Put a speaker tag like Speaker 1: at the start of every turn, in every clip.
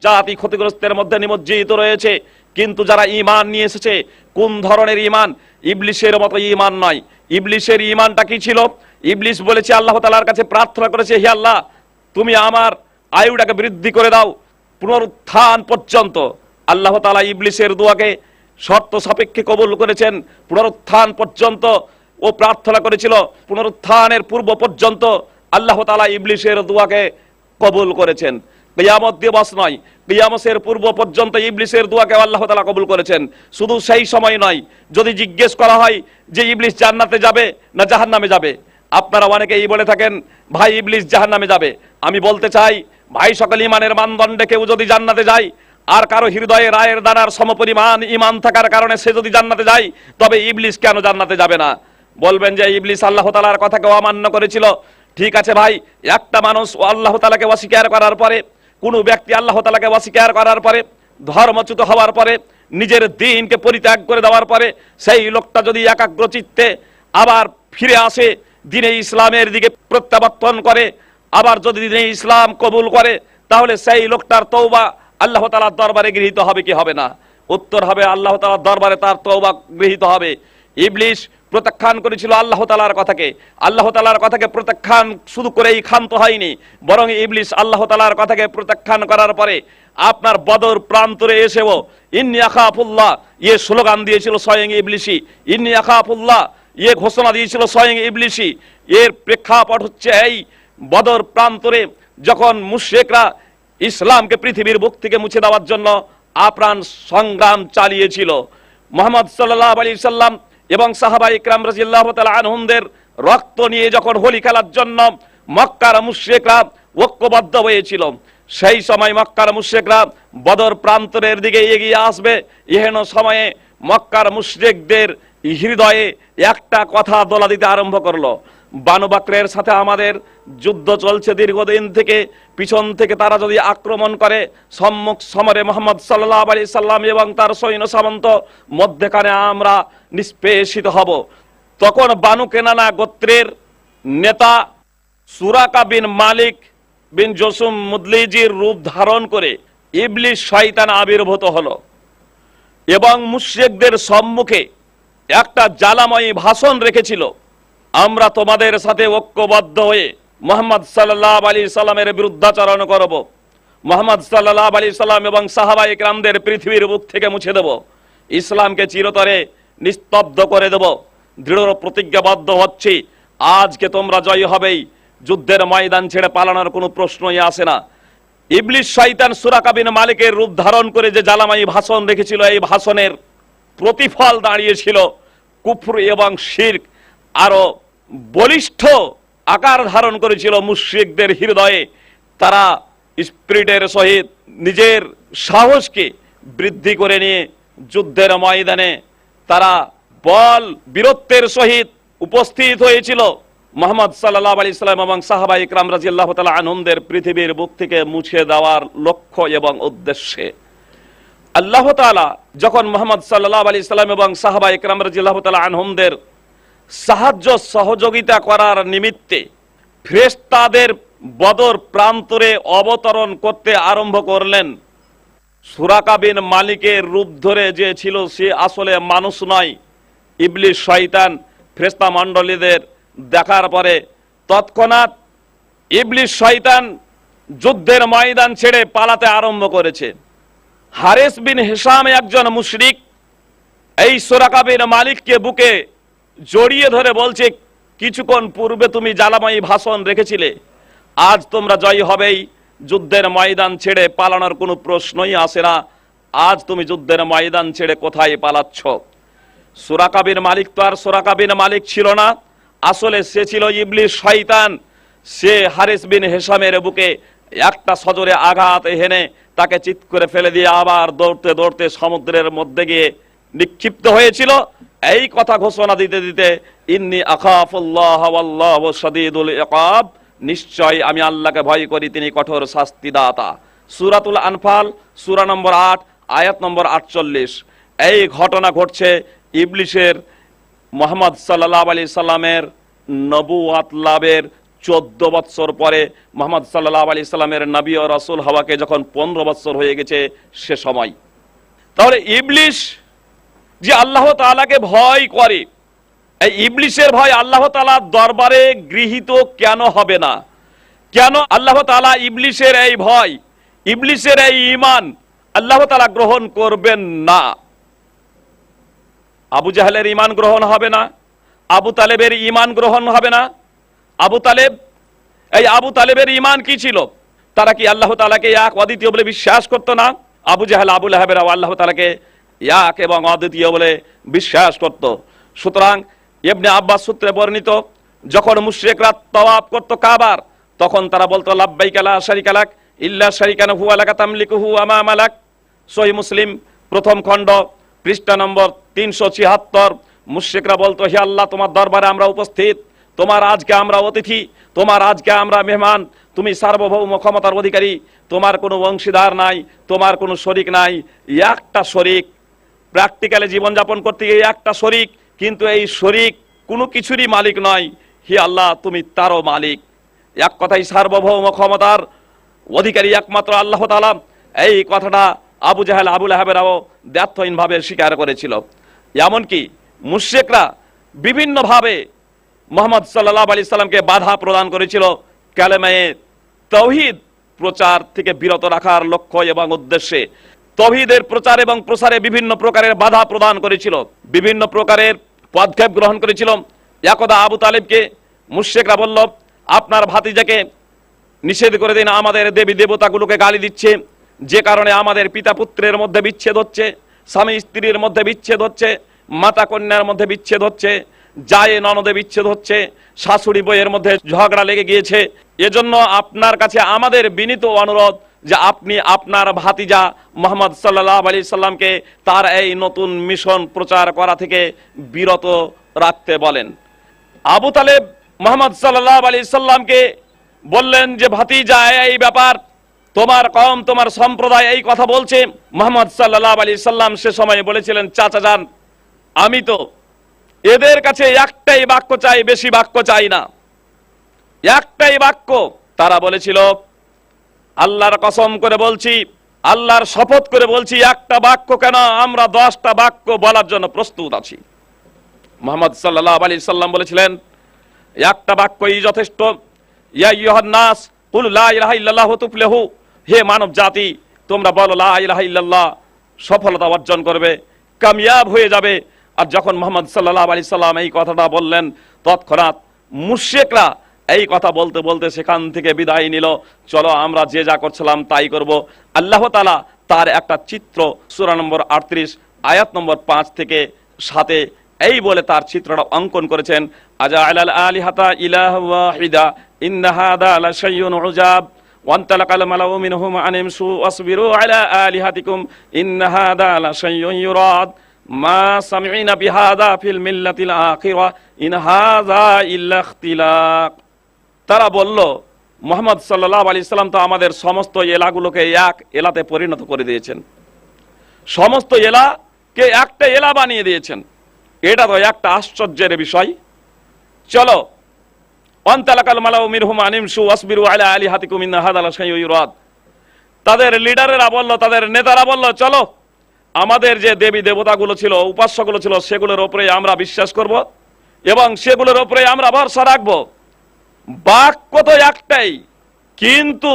Speaker 1: জাতি ক্ষতিগ্রস্তের মধ্যে নিমজ্জিত রয়েছে। কিন্তু যারা ঈমান নিয়ে এসেছে, কোন ধরনের ঈমান? ইবলিসের মতো ঈমান নয়। ইবলিসের ঈমানটা কি ছিল? ইবলিস বলেছে, আল্লাহ তাআলার কাছে প্রার্থনা করেছে, হে আল্লাহ, তুমি আমার আয়ুটাকে বৃদ্ধি করে দাও পুনরুত্থান পর্যন্ত। আল্লাহ তাআলা ইবলিসের দোয়াকে শর্ত সাপেক্ষে কবুল করেছেন। পুনরুত্থান পর্যন্ত ও প্রার্থনা করেছিল, পুনরুত্থানের পূর্ব পর্যন্ত আল্লাহ তাআলা ইবলিসের দোয়াকে কবুল করেছেন। কিয়ামত দিবস নয়, কিয়ামতের পূর্ব পর্যন্ত ইবলিসের দোয়াকে আল্লাহ তাআলা কবুল করেছেন। শুধু সেই সময় নয়, যদি জিজ্ঞেস করা হয় যে ইবলিস জান্নাতে যাবে না জাহান্নামে যাবে, আপনারা অনেকেই বলে থাকেন ভাই ইবলিস জাহান্নামে যাবে। আমি বলতে চাই ভাই, সকল ইমানের মানদণ্ডে কেউ যদি জান্নাতে যায়, আর কারো হৃদয়ে রায়ের দানার সমপরিমাণ ইমান থাকার কারণে সে যদি জান্নাতে যায়, তবে ইবলিস কেন জান্নাতে যাবে না? বলবেন যে ইবলিস আল্লাহ তাআলার কথাকে অমান্য করেছিল। ঠিক আছে ভাই, একটা মানুষ আল্লাহ তাআলাকে অস্বীকার করার পরে, কোন ব্যক্তি আল্লাহ তাআলাকে অস্বীকার করার পরে, ধর্মচ্যুত হওয়ার পরে, নিজের দ্বীনকে পরিত্যাগ করে দেওয়ার পরে, সেই লোকটা যদি একাগ্র চিত্তে আবার ফিরে আসে, দ্বীনে ইসলামের দিকে প্রত্যাবর্তন করে, আবার যদি দ্বীনে ইসলাম কবুল করে, তাহলে সেই লোকটার তওবা আল্লাহ তাআলার দরবারে গৃহীত হবে কি হবে না? উত্তর হবে, আল্লাহ তাআলার দরবারে তার তওবা গৃহীত হবে। ইবলিস প্রত্যাখ্যান করেছিল আল্লাহ তাআলার কথাকে। আল্লাহ তাআলার কথাকে প্রত্যাখ্যান শুধু করেই ক্ষান্ত হয়নি, বরং ইবলিস আল্লাহ তাআলার কথাকে প্রত্যাখ্যান করার পরে আপনার বদর প্রান্তরে এসেও ইন্নী আখাফুল্লাহ ইয়ে স্লোগান দিয়েছিল স্বয়ং ইবলিসি। ইন্নী আখাফুল্লাহ ইয়ে ঘোষণা দিয়েছিল স্বয়ং ইবলিসি। এর প্রেক্ষাপট হচ্ছে এই, বদর প্রান্তরে যখন মুশরিকরা ইসলামকে পৃথিবীর বুক থেকে মুছে দেওয়ার জন্য আপ্রাণ সংগ্রাম চালিয়েছিল, মুহাম্মদ সাল্লাল্লাহু আলাইহি সাল্লাম এবং সাহাবা ইকরাম রাদিয়াল্লাহু তাআলা আনহুমদের রক্ত নিয়ে যখন হোলি খেলার জন্য মক্কার মুশরিকরা ঐক্যবদ্ধ হয়েছিল, সেই সময় মক্কার মুশরিকরা বদর প্রান্তরের দিকে এগিয়ে আসবে। এহেন সময়ে মক্কার মুশরিকদের হৃদয়ে একটা কথা দোলা দিতে আরম্ভ করলো, বানু বকরের সাথে আমাদের যুদ্ধ চলছে দীর্ঘদিন থেকে, পিছন থেকে তারা যদি আক্রমণ করে, সম্মুখ সমরে মুহাম্মদ সাল্লাল্লাহু আলাইহি সাল্লাম এবং তার সৈন্য সামন্ত মধ্যখানে আমরা নিষ্পেষিত হব। তখন বানু কেনানা গোত্রের নেতা সুরাকা বিন মালিক বিন জসুম মুদলিজির রূপ ধারণ করে ইবলিস শয়তান আবির্ভূত হলো এবং মুশরিকদের সম্মুখে একটা জ্বালাময়ী ভাষণ রেখেছিল, আমরা তোমাদের সাথে ঐক্যবদ্ধ হয়ে মুহাম্মদ সাল্লাল্লাহু আলাইহি সাল্লামের বিরুদ্ধাচরণ করব। মুহাম্মদ সাল্লাল্লাহু আলাইহি সাল্লাম এবং সাহাবায়ে কেরামদের পৃথিবীর বুক থেকে মুছে দেব, ইসলামকে চিরতরে নিস্তব্ধ করে দেব। দৃঢ় প্রতিজ্ঞাবদ্ধ হচ্ছি, আজকে তোমরা জয়ী হবেই, যুদ্ধের ময়দান ছেড়ে পালানোর কোনো প্রশ্নই আসে না। ইবলিস শয়তান সুরাকা বিন মালিকের রূপ ধারণ করে যে জ্বালাময়ী ভাষণ রেখেছিল, এই ভাষণের প্রতিফল দাঁড়িয়েছিল কুফর এবং শিরক আরো বলিষ্ঠ আকার ধারণ করেছিল মুশরিকদের হৃদয়ে। তারা স্পিরিটের সহিত নিজের সাহসকে বৃদ্ধি করে নিয়ে যুদ্ধের ময়দানে তারা বল বীরত্বের সহিত উপস্থিত হয়েছিল, মুহাম্মদ সাল্লাল্লাহু আলাইহি সাল্লাম এবং সাহাবায়ে ইকরাম রাদিয়াল্লাহু তাআলা আনহুমদের পৃথিবীর বুক থেকে মুছে দেওয়ার লক্ষ্য এবং উদ্দেশ্যে। আল্লাহ তাআলা যখন মুহাম্মদ সাল্লাল্লাহু আলাইহি সাল্লাম এবং সাহাবায়ে ইকরাম রাদিয়াল্লাহু তাআলা আনহুমদের সাহায্য সহযোগিতা করার নিমিত্তে ফেরেশতাদের বদর প্রান্তরে অবতরণ করতে আরম্ভ করলেন, সুরাকা বিন মালিকের রূপ ধরে যে ছিল সে আসলে মানুষ নয়, ইবলিস শয়তান। ফেরেশতা মণ্ডলীদের দেখার পরে তৎক্ষণাৎ ইবলিস শয়তান যুদ্ধের ময়দান ছেড়ে পালাতে আরম্ভ করেছে। হারিস বিন হিশাম একজন মুশরিক এই সুরাকা বিন মালিককে বুকে জড়িয়ে ধরে বলছে, কিছুক্ষণ পূর্বে তুমি জ্বালাময়ী ভাষণ রেখেছিলে, আজ তোমরা জয়ী হবেই, যুদ্ধের ময়দান ছেড়ে পালানোর কোনো প্রশ্নই আসে না, আজ তুমি যুদ্ধের ময়দান ছেড়ে কোথায় পালাচ্ছ? সুরাকা বিন মালিক তো আর সুরাকা বিন মালিক ছিল না, আসলে সে ছিল ইবলিস শয়তান। সে হারিস বিন হিশামের বুকে একটা সজোরে আঘাত হেনে তাকে চিৎ করে ফেলে দিয়ে আবার দৌড়তে দৌড়তে সমুদ্রের মধ্যে গিয়ে নিক্ষিপ্ত হয়েছিল। এই কথা ঘোষণা দিতে দিতে ইন্নী আখাফুল্লাহ ওয়াল্লাহু শাদীদুল ইকাব, নিশ্চয় আমি আল্লাহকে ভয় করি, তিনি কঠোর শাস্তিদাতা। সূরাতুল আনফাল সূরা নম্বর 8 আয়াত নম্বর 48। এই ঘটনা ঘটছে ইবলিসের মুহাম্মদ সাল্লাল্লাহু আলাইহি সাল্লামের নবুয়াত লাভের 14 বৎসর পরে মুহাম্মদ সাল্লাল্লাহু আলাইহি সাল্লামের নবী ও রাসূল হওয়াকে যখন 15 বৎসর হয়ে গেছে সে সময়। তাহলে ইবলিস যে আল্লাহ তাআলাকে ভয় করে, এই ইবলিসের ভয় আল্লাহ তাআলার দরবারে গৃহীত কেন হবে না? কেন আল্লাহ তাআলা ইবলিসের এই ভয়, ইবলিসের এই ঈমান আল্লাহ তাআলা গ্রহণ করবেন না? আবু জাহেলের ঈমান গ্রহণ হবে না, আবু তালেবের ঈমান গ্রহণ হবে না। আবু তালেবের ঈমান কি ছিল? তারা কি আল্লাহ তাআলাকে এক অদ্বিতীয় বলে বিশ্বাস করতো না? আবু জাহেল আবু লাহাবেরাও আল্লাহ তাআলাকে এক এবং অদ্বিতীয় বলে বিশ্বাস করত। সুতরাং ইবনে আব্বাস সূত্রে বর্ণিত, যখন মুশরিকরা তাওয়াফ করত কাবার, তখন তারা বলতো লাব্বাইকা লা শারিকা লাক ইল্লা শারিকান হুয়া লাকা তামলিকুহু ওয়া মা মালাক। সহিহ মুসলিম প্রথম খণ্ড পৃষ্ঠা নম্বর 376। মুশরিকরা বলতো, হে আল্লাহ, তোমার দরবারে আমরা উপস্থিত, তোমার আজকে আমরা অতিথি, তোমার আজকে আমরা মেহমান, তুমি সার্বভৌম ক্ষমতার অধিকারী, তোমার কোনো অংশীদার নাই, তোমার কোনো শরীক নাই। একটা শরীক, প্র্যাকটিক্যালি জীবনযাপন করতে গিয়ে একটা শরীক, কিন্তু এই শরীক কোনো কিছুরই মালিক নয়। হে আল্লাহ, তুমি তারও মালিক। এক কথাই সার্বভৌম ক্ষমতার অধিকারী একমাত্র আল্লাহ তাআলা। এই কথাটা আবু জাহেল আবু লাহাবেরাও ব্যর্থহীনভাবে স্বীকার করেছিল। এমনকি মুশরিকরা বিভিন্নভাবে মুহাম্মদ সাল্লাল্লাহু আলাইহি সাল্লামকে বাধা প্রদান করেছিল কালেমায়ে তাওহীদ প্রচার থেকে বিরত রাখার লক্ষ্য এবং উদ্দেশ্যে। তাওহীদের প্রচার এবং প্রসারে বিভিন্ন প্রকারের বাধা প্রদান করেছিল, বিভিন্ন প্রকারের পদক্ষেপ গ্রহণ করেছিল। একদা আবু তালেবকে মুশরিকরা বলল, আপনার ভাতিজাকে নিষেধ করে দিন, আমাদের দেবী দেবতাগুলোকে গালি দিচ্ছে, যে কারণে আমাদের পিতা পুত্রের মধ্যে বিচ্ছেদ হচ্ছে, স্বামী স্ত্রীর মধ্যে বিচ্ছেদ হচ্ছে, মাতা কন্যার মধ্যে বিচ্ছেদ হচ্ছে, জায়ে ননদে বিচ্ছেদ হচ্ছে, শাশুড়ি বইয়ের মধ্যে ঝগড়া লেগে গিয়েছে। এজন্য আপনার কাছে আমাদের বিনীত অনুরোধ যে আপনি আপনার ভাতিজা মুহাম্মদ সাল্লাল্লাহু আলাইহি সাল্লামকে তার এই নতুন মিশন প্রচার করা থেকে বিরত রাখতে বলেন। আবু তালেব মুহাম্মদ সাল্লাল্লাহু আলাইহি সাল্লামকে বললেন যে ভাতিজা, এই ব্যাপার তোমার কওম, তোমার সম্প্রদায় এই কথা বলছে। মুহাম্মদ সাল্লাল্লাহু আলাইহি সাল্লাম সে সময় বলেছিলেন, চাচা যান, আমি তো এদের কাছে একটাই বাক্য চাই, বেশি বাক্য চাই না, একটাই বাক্য। তারা বলেছিল, আল্লাহর কসম করে বলছি, আল্লাহর শপথ করে বলছি, একটা বাক্য কেন, আমরা 10টা বাক্য বলার জন্য প্রস্তুত আছি। মুহাম্মদ সাল্লাল্লাহু আলাইহি সাল্লাম বলেছিলেন, একটা বাক্যই যথেষ্ট। ইয়া আইয়ুহান নাস কুল লা ইলাহা ইল্লাল্লাহু তুফলিহু, হে মানব জাতি, তোমরা বলো লা ইলাহা ইল্লাল্লাহ, সফলতা অর্জন করবে, কামিয়াব হয়ে যাবে। আর যখন মুহাম্মদ সাল্লাল্লাহু আলাইহি সাল্লাম এই কথাটা বললেন, তৎক্ষণাৎ মুশরিকরা এই কথা বলতে বলতে সেখান থেকে বিদায় নিল। চলো আমরা যে যা করছিলাম তাই করব। আল্লাহ তাআলা তার একটা চিত্র সূরা নম্বর 38 আয়াত নম্বর 5 থেকে 7 এই বলে তার চিত্রটা অঙ্কন করেছেন, আজাআলাল আলিহাতা ইলাহা ওয়াহিদা ইন্না হাদা লাশাইউন উজাব ওয়ান্তালাকাল মালাউ মিনহুম আনিমশু ওয়াসবিরু আলা আলিহাতিকুম ইন্না হাদা লাশাইউন ইউরাদ মা সামি'না বিহাদা ফিল মিল্লাতিল আখিরা ইন হাযা ইল্লা ইখতিলাক। তারা বলল, মুহাম্মদ সাল্লাল্লাহু আলাইহি সাল্লাম তো আমাদের সমস্ত এলাগুলোকে এক এলাতে পরিণত করে দিয়েছেন, সমস্ত এলাকে একটা এলা বানিয়ে দিয়েছেন। এটা তো একটা আশ্চর্যের বিষয়। চলো, ওয়ান্তালাকাল মালাউ মিনহুম আনিমশু ওয়াসবিরু আলা আলিহাতিকুম ইন্না হাযা লাশাইউন ইউরাদ। তাদের লিডারেরা বলল, তাদের নেতারা বলল, চলো আমাদের যে দেবী দেবতাগুলো ছিল, উপাস্যগুলো ছিল, সেগুলোর উপরে আমরা বিশ্বাস করব এবং সেগুলোর উপরে আমরা ভরসা রাখবো। বাক্য তো একটাই, কিন্তু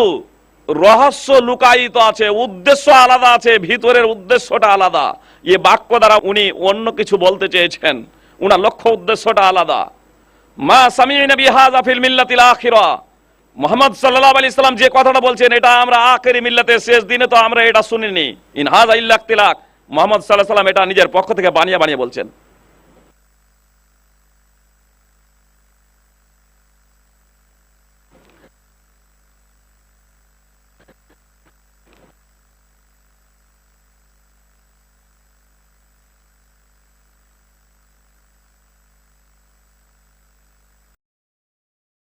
Speaker 1: রহস্য লুকায়িত আছে, উদ্দেশ্য আলাদা আছে, ভিতরের উদ্দেশ্যটা আলাদা। এই বাক্য দ্বারা উনি অন্য কিছু বলতে চেয়েছেন, উনার লক্ষ্য উদ্দেশ্যটা আলাদা। মা সামি'না বিহাযা ফিল মিল্লাতিল আখিরা, মুহাম্মদ সাল্লাল্লাহু আলাইহি সাল্লাম যে কথাটা বলছেন, এটা আমরা আখেরি মিল্লাতের শেষ দিনে তো আমরা এটা শুনিনি। ইন হাযা ইল্লা ইখতিলাক, মুহাম্মদ সাল্লাল্লাহু আলাইহি সাল্লাম এটা নিজের পক্ষ থেকে বানিয়ে বানিয়ে বলছেন।